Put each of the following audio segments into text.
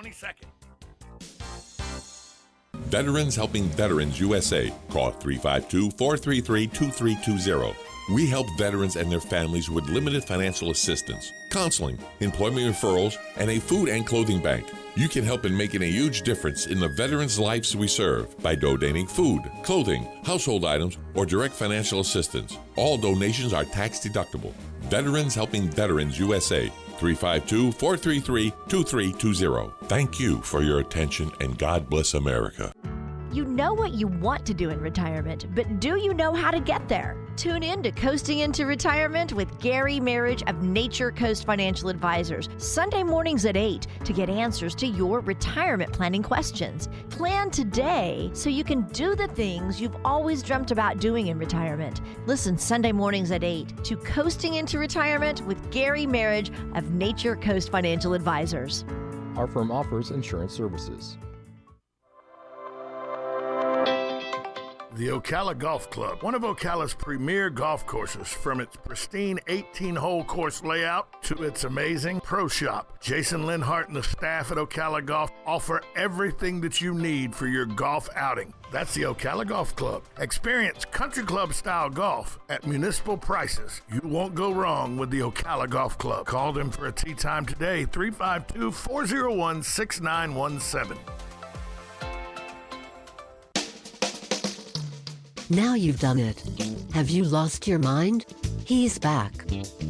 22nd. Veterans Helping Veterans USA. Call 352-433-2320. We help veterans and their families with limited financial assistance, counseling, employment referrals, and a food and clothing bank. You can help in making a huge difference in the veterans' lives we serve by donating food, clothing, household items, or direct financial assistance. All donations are tax deductible. Veterans Helping Veterans USA. 352-433-2320. Thank you for your attention, and God bless America. You know what you want to do in retirement, but do you know how to get there? Tune in to Coasting into Retirement with Gary Marriage of Nature Coast Financial Advisors, Sunday mornings at 8 to get answers to your retirement planning questions. Plan today so you can do the things you've always dreamt about doing in retirement. Listen Sunday mornings at 8 to Coasting into Retirement with Gary Marriage of Nature Coast Financial Advisors. Our firm offers insurance services. The Ocala Golf Club, one of Ocala's premier golf courses, from its pristine 18-hole course layout to its amazing pro shop. Jason Linhart and the staff at Ocala Golf offer everything that you need for your golf outing. That's the Ocala Golf Club. Experience country club style golf at municipal prices. You won't go wrong with the Ocala Golf Club. Call them for a tee time today, 352-401-6917. Now you've done it. Have you lost your mind? He's back.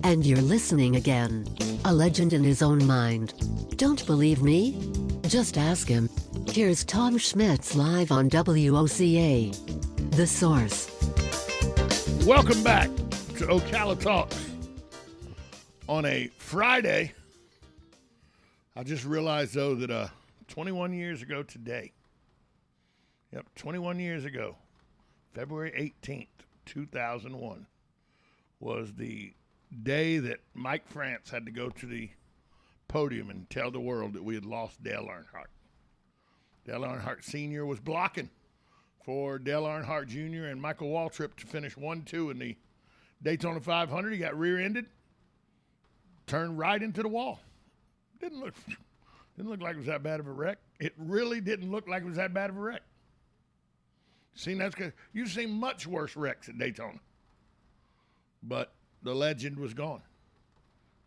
And you're listening again. A legend in his own mind. Don't believe me? Just ask him. Here's Tom Schmitz live on WOCA. The Source. Welcome back to Ocala Talks. On a Friday, I just realized, though, that 21 years ago today, 21 years ago, February 18th, 2001, was the day that Mike France had to go to the podium and tell the world that we had lost Dale Earnhardt. Dale Earnhardt Sr. was blocking for Dale Earnhardt Jr. and Michael Waltrip to finish 1-2 in the Daytona 500. He got rear-ended, turned right into the wall. Didn't look like it was that bad of a wreck. It really didn't look like it was that bad of a wreck. You've seen much worse wrecks at Daytona. But the legend was gone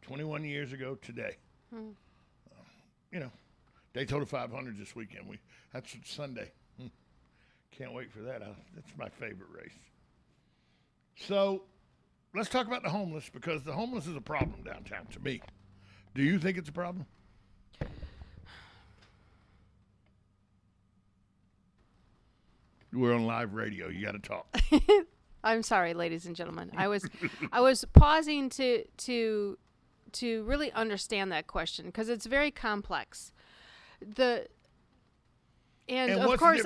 21 years ago today. Daytona 500 this weekend. That's Sunday. Can't wait for that. That's my favorite race. So let's talk about the homeless, because the homeless is a problem downtown to me. Do you think it's a problem? We're on live radio. You got to talk. I'm sorry, ladies and gentlemen. I was pausing to really understand that question, because it's very complex. Of course,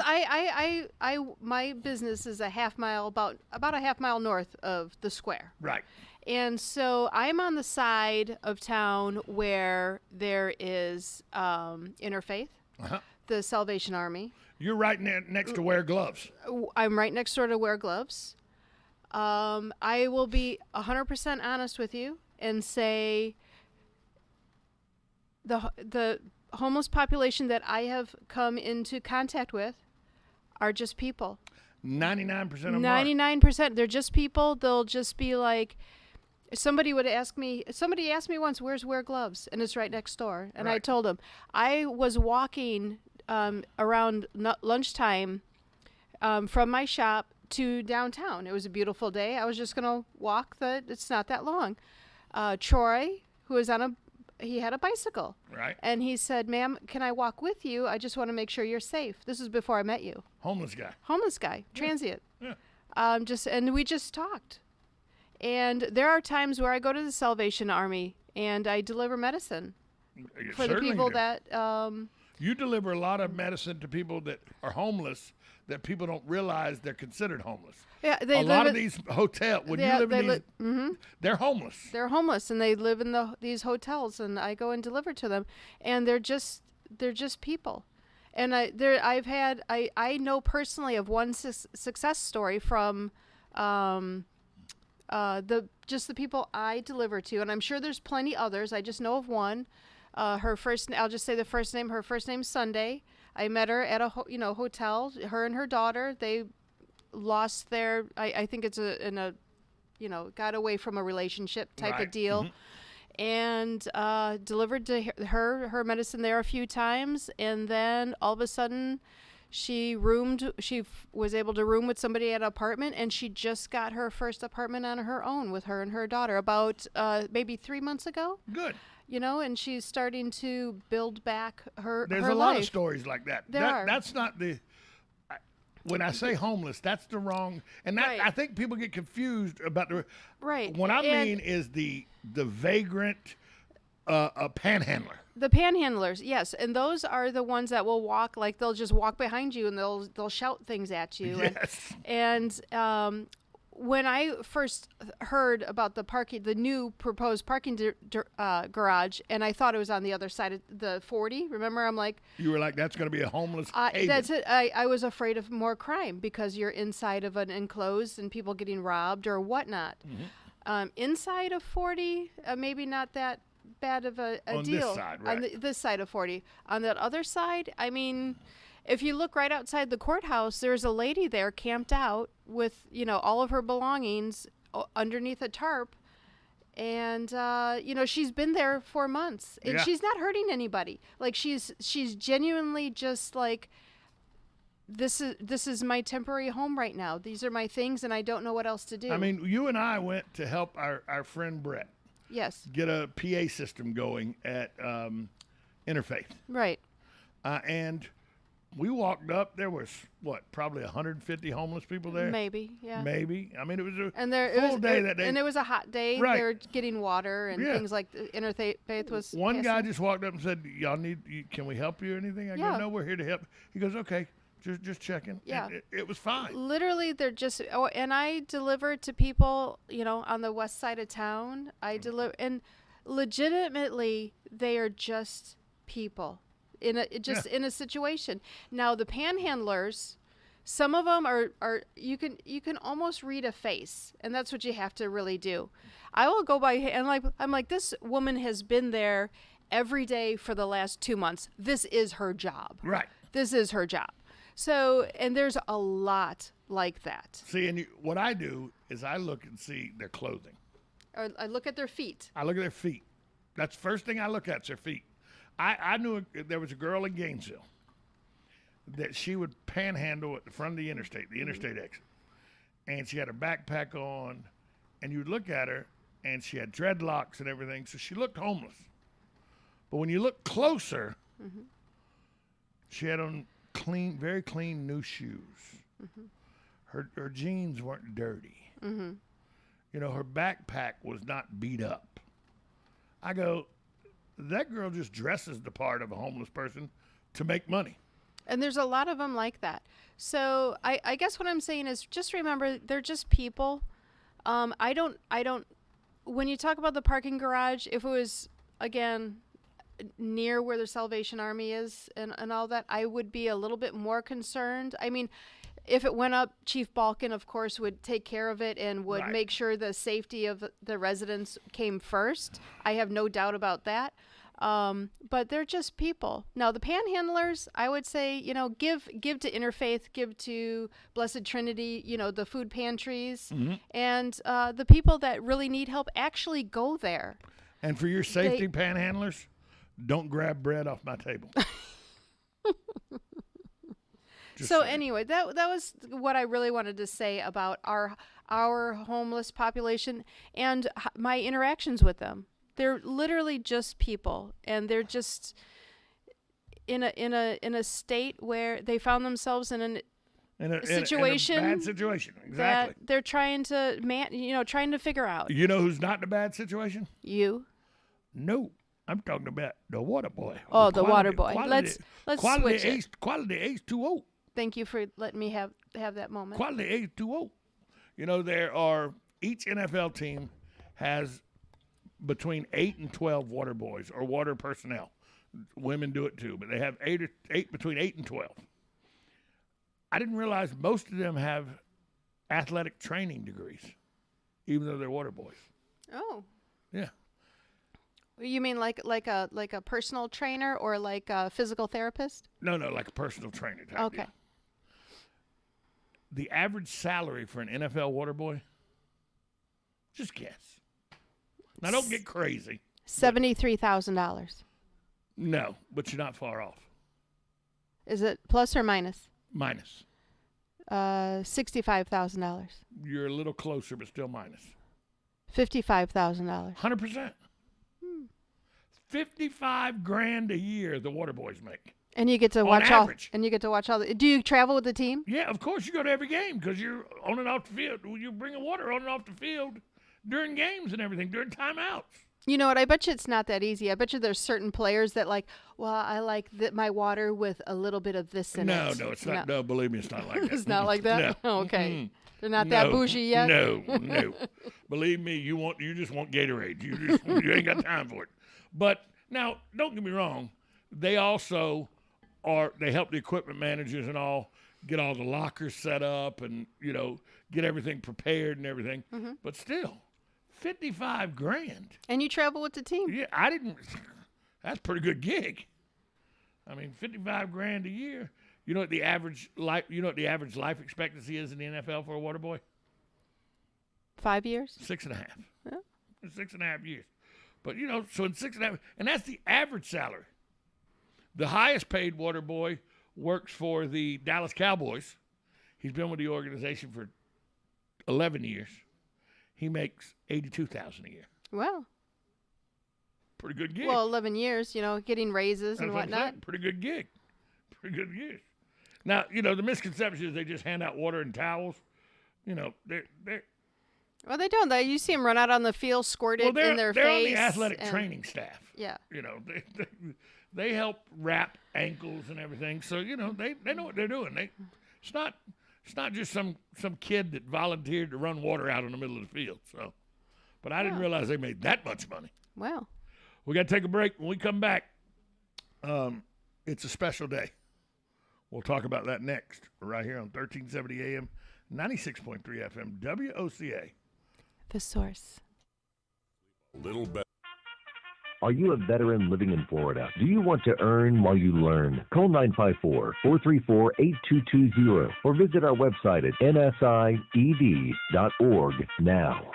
my business is about a half mile north of the square. Right. And so I'm on the side of town where there is Interfaith, the Salvation Army. You're right next to Wear Gloves. I'm right next door to Wear Gloves. I will be 100% honest with you and say the homeless population that I have come into contact with are just people. 99% of them 99%. They're just people. They'll just be like, somebody asked me once, where's Wear Gloves? And it's right next door. And I told them, I was walking around lunchtime from my shop to downtown. It was a beautiful day. I was just going to walk it's not that long. Troy, who was he had a bicycle. Right. And he said, ma'am, can I walk with you? I just want to make sure you're safe. This is before I met you. Homeless guy. Transient. Yeah. And we just talked. And there are times where I go to the Salvation Army and I deliver medicine for the people that... you deliver a lot of medicine to people that are homeless that people don't realize they're considered homeless. Yeah, a lot of these hotels, they're homeless. They're homeless, and they live in these hotels, and I go and deliver to them, and they're just people. And I know personally of one success story from the people I deliver to, and I'm sure there's plenty others. I just know of one. I'll just say the first name. Her first name's Sunday. I met her at a hotel. Her and her daughter. They lost their. I think it's got away from a relationship type of deal, and delivered to her medicine there a few times, and then all of a sudden, she was able to room with somebody at an apartment, and she just got her first apartment on her own with her and her daughter about maybe 3 months ago. Good. And she's starting to build back her There's her a lot life. of stories like that. There are. That's not the. When I say homeless, that's the wrong. And that, Right. I think people get confused about the. Right. What I And mean is the vagrant panhandler. the panhandlers, yes, and those are the ones that will walk, like they'll just walk behind you and they'll shout things at you. Yes. And when I first heard about the new proposed parking garage, and I thought it was on the other side of the 40. Remember, I'm like, You were like, that's going to be a homeless haven. that's it. I was afraid of more crime because you're inside of an enclosed and people getting robbed or whatnot. Inside of 40, maybe not that bad of a On deal. this side, right. On this side of 40. On that other side, I mean, if you look right outside the courthouse, there's a lady there camped out with, all of her belongings underneath a tarp. And, she's been there for months. And Yeah. she's not hurting anybody. Like, she's genuinely just like, this is my temporary home right now. These are my things, and I don't know what else to do. I mean, you and I went to help our friend Brett Yes. get a PA system going at Interfaith. Right. And we walked up. There was, probably 150 homeless people there? Maybe, yeah. Maybe. I mean, it was a And there full day that day. and it was a hot day. Right. They were getting water and Yeah. things like Interfaith was. One guy passing. just walked up and said, can we help you or anything? I Yeah. go, no, we're here to help. He goes, okay, just checking. Yeah. And it was fine. Literally, they're just. Oh, and I deliver to people, on the west side of town. I deliver, and legitimately, they are just people in a situation. Now, the panhandlers, some of them are you can almost read a face, and that's what you have to really do. I will go by and I'm like, this woman has been there every day for the last 2 months. This is her job. Right. This is her job. So, and there's a lot like that. See, and what I do is I look and see their clothing. Or I look at their feet. I look at their feet. That's the first thing I look at is their feet. I knew there was a girl in Gainesville that she would panhandle at the front of the interstate exit. And she had her backpack on, and you'd look at her, and she had dreadlocks and everything, so she looked homeless. But when you look closer, she had on very clean new shoes. Her jeans weren't dirty. Her backpack was not beat up. I go, that girl just dresses the part of a homeless person to make money. And there's a lot of them like that. So I guess what I'm saying is just remember, they're just people. I don't, when you talk about the parking garage, if it was, again, near where the Salvation Army is and all that, I would be a little bit more concerned. I mean, if it went up, Chief Balkin, of course, would take care of it and would Right. make sure the safety of the residents came first. I have no doubt about that. But they're just people. Now, the panhandlers, I would say, give to Interfaith, give to Blessed Trinity, the food pantries, and the people that really need help actually go there. And for your safety, panhandlers, don't grab bread off my table. So anyway, that was what I really wanted to say about our homeless population and my interactions with them. They're literally just people, and they're just in a state where they found themselves in a situation, in a bad situation. Exactly. that they're trying to trying to figure out. You know who's not in a bad situation? You. No, I'm talking about the water boy. Oh, the water boy. Let's quality switch it. Quality H2O. Thank you for letting me have that moment. Quality H2O. Each NFL team has between 8 and 12 water boys or water personnel. Women do it too, but they have between 8 and 12. I didn't realize most of them have athletic training degrees, even though they're water boys. Oh. Yeah. You mean like a personal trainer or like a physical therapist? No, like a personal trainer type. Okay. Deal. The average salary for an NFL water boy, just guess. Now, don't get crazy. $73,000. No, but you're not far off. Is it plus or minus? Minus. $65,000. You're a little closer, but still minus. $55,000. 100%. 55 grand a year the water boys make. And you get to watch all. Do you travel with the team? Yeah, of course you go to every game because you're on and off the field. You bring water on and off the field during games and everything, during timeouts. You know what? I bet you it's not that easy. I bet you there's certain players that I like my water with a little bit of this in it. No, it's not. No, believe me, it's not like that. It's not like that? No. Oh, okay. They're not that bougie yet? No. Believe me, you just want Gatorade. You ain't got time for it. But now, don't get me wrong. They also they help the equipment managers and all get all the lockers set up and, get everything prepared and everything. Mm-hmm. But still, 55 grand. And you travel with the team? Yeah, that's a pretty good gig. I mean, 55 grand a year. You know what the average life expectancy is in the NFL for a water boy? 5 years? 6.5. Yeah. 6.5 years. But, so in 6.5, and that's the average salary. The highest paid water boy works for the Dallas Cowboys. He's been with the organization for 11 years. He makes $82,000 a year. Wow. Pretty good gig. Well, 11 years, getting raises and whatnot. Pretty good gig. Pretty good gig. Now, the misconception is they just hand out water and towels. They're Well, they don't. You see them run out on the field, squirted in their face. They're on the athletic training staff. Yeah. They help wrap ankles and everything. So, they know what they're doing. It's not just some kid that volunteered to run water out in the middle of the field. So, but I didn't realize they made that much money. Wow. We got to take a break. When we come back, it's a special day. We'll talk about that next, right here on 1370 AM, 96.3 FM, WOCA. The Source. Little better. Are you a veteran living in Florida? Do you want to earn while you learn? Call 954-434-8220 or visit our website at nsied.org now.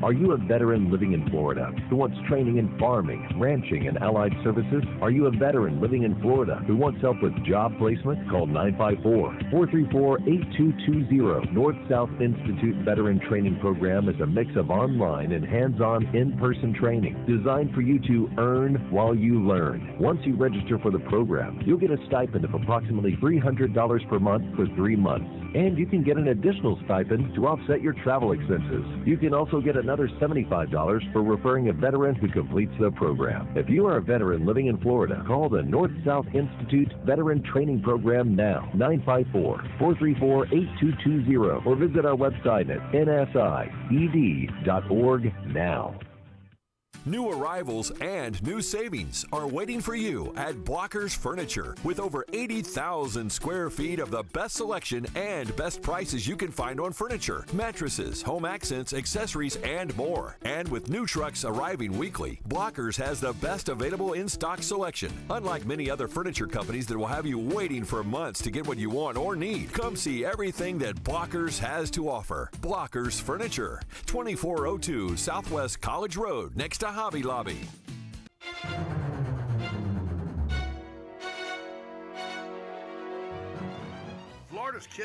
Are you a veteran living in Florida who wants training in farming, ranching, and allied services? Are you a veteran living in Florida who wants help with job placement? Call 954-434-8220. North-South Institute Veteran Training Program is a mix of online and hands-on in-person training designed for you to earn while you learn. Once you register for the program, you'll get a stipend of approximately $300 per month for 3 months. And you can get an additional stipend to offset your travel expenses. You can also get another $75 for referring a veteran who completes the program. If you are a veteran living in Florida, call the North-South Institute Veteran Training Program now, 954-434-8220, or visit our website at nsied.org now. New arrivals and new savings are waiting for you at Blockers Furniture. With over 80,000 square feet of the best selection and best prices you can find on furniture, mattresses, home accents, accessories, and more. And with new trucks arriving weekly, Blockers has the best available in-stock selection. Unlike many other furniture companies that will have you waiting for months to get what you want or need, come see everything that Blockers has to offer. Blockers Furniture, 2402 Southwest College Road, next to Hobby Lobby. Florida's kids